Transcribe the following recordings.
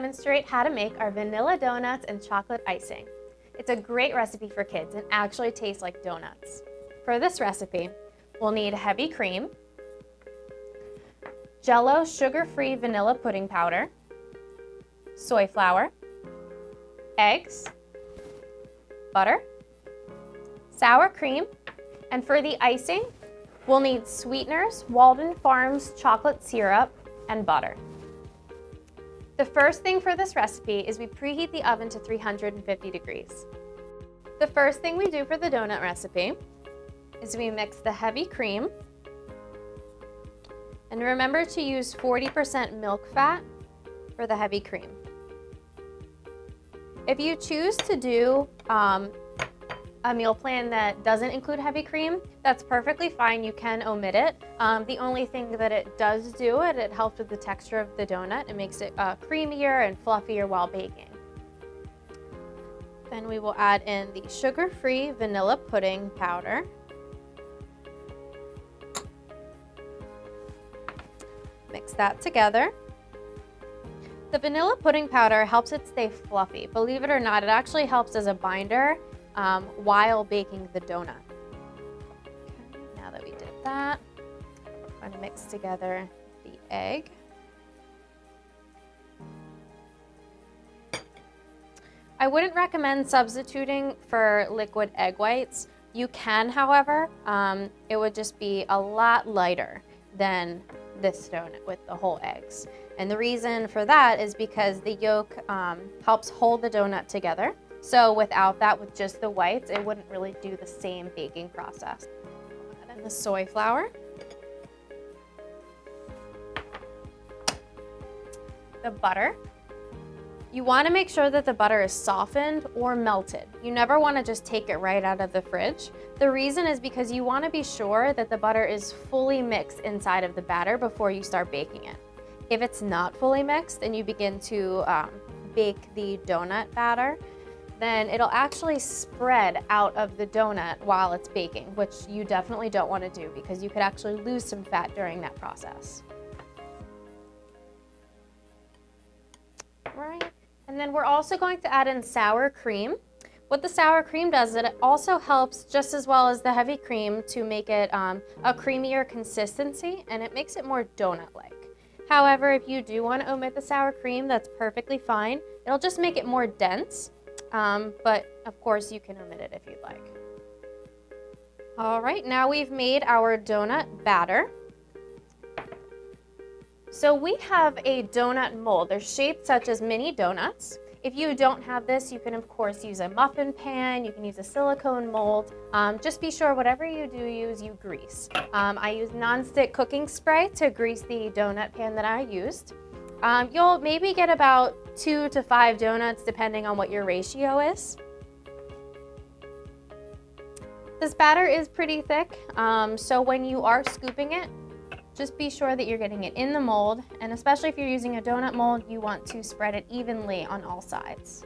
demonstrate how to make our vanilla donuts and chocolate icing. It's a great recipe for kids and actually tastes like donuts. For this recipe, we'll need heavy cream, Jell-O sugar-free vanilla pudding powder, soy flour, eggs, butter, sour cream, and for the icing, we'll need sweeteners, Walden Farms chocolate syrup, and butter. The first thing for this recipe is we preheat the oven to 350 degrees. The first thing we do for the donut recipe is we mix the heavy cream, and remember to use 40% milk fat for the heavy cream. If you choose to do a meal plan that doesn't include heavy cream, that's perfectly fine. You can omit it. The only thing that it does do, it helps with the texture of the donut. It makes it creamier and fluffier while baking. Then we will add in the sugar-free vanilla pudding powder. Mix that together. The vanilla pudding powder helps it stay fluffy. Believe it or not, it actually helps as a binder while baking the donut. Okay, now that we did that, I'm going to mix together the egg. I wouldn't recommend substituting for liquid egg whites. You can, however, it would just be a lot lighter than this donut with the whole eggs. And the reason for that is because the yolk helps hold the donut together. So without that, with just the whites, it wouldn't really do the same baking process. Add in the soy flour, the butter. You want to make sure that the butter is softened or melted. You never want to just take it right out of the fridge. The reason is because you want to be sure that the butter is fully mixed inside of the batter before you start baking it. If it's not fully mixed and you begin to bake the donut batter, then it'll actually spread out of the donut while it's baking, which you definitely don't want to do because you could actually lose some fat during that process. All right, and then we're also going to add in sour cream. What the sour cream does is it also helps just as well as the heavy cream to make it a creamier consistency, and it makes it more donut-like. However, if you do want to omit the sour cream, that's perfectly fine. It'll just make it more dense. But of course you can omit it if you'd like. All right, now we've made our donut batter. So we have a donut mold. They're shaped such as mini donuts. If you don't have this, you can of course use a muffin pan, you can use a silicone mold. Just be sure whatever you do use, you grease. I use nonstick cooking spray to grease the donut pan that I used. You'll maybe get about 2 to 5 donuts depending on what your ratio is. This batter is pretty thick, so when you are scooping it, just be sure that you're getting it in the mold, and especially if you're using a donut mold, you want to spread it evenly on all sides.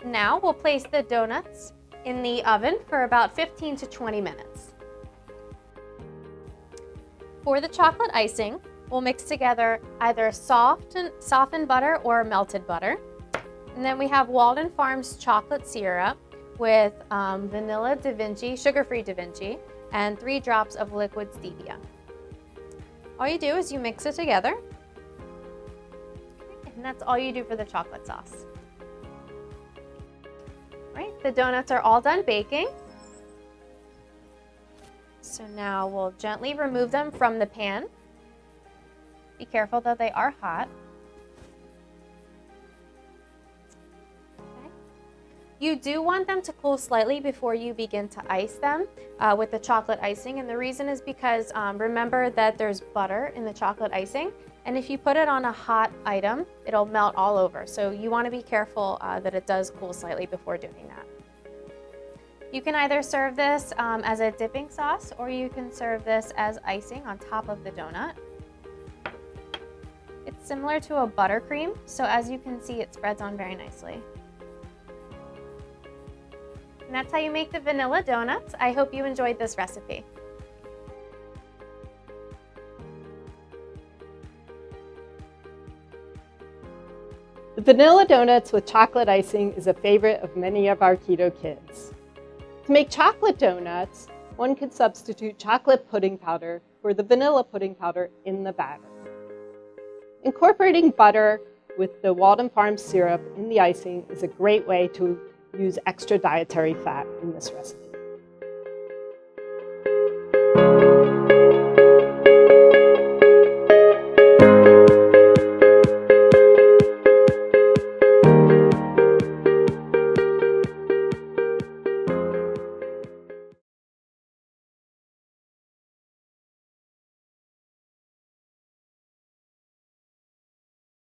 Now we'll place the donuts in the oven for about 15 to 20 minutes. For the chocolate icing, we'll mix together either softened butter or melted butter. And then we have Walden Farms chocolate syrup with vanilla Da Vinci, sugar-free Da Vinci, and 3 drops of liquid stevia. All you do is you mix it together, and that's all you do for the chocolate sauce. All right, the donuts are all done baking. So now we'll gently remove them from the pan. Be careful that they are hot. Okay. You do want them to cool slightly before you begin to ice them with the chocolate icing, and the reason is because remember that there's butter in the chocolate icing, and if you put it on a hot item, it'll melt all over. So you want to be careful that it does cool slightly before doing that. You can either serve this as a dipping sauce, or you can serve this as icing on top of the donut. It's similar to a buttercream, so as you can see, it spreads on very nicely. And that's how you make the vanilla donuts. I hope you enjoyed this recipe. Vanilla donuts with chocolate icing is a favorite of many of our keto kids. To make chocolate donuts, one can substitute chocolate pudding powder for the vanilla pudding powder in the batter. Incorporating butter with the Walden Farms syrup in the icing is a great way to use extra dietary fat in this recipe.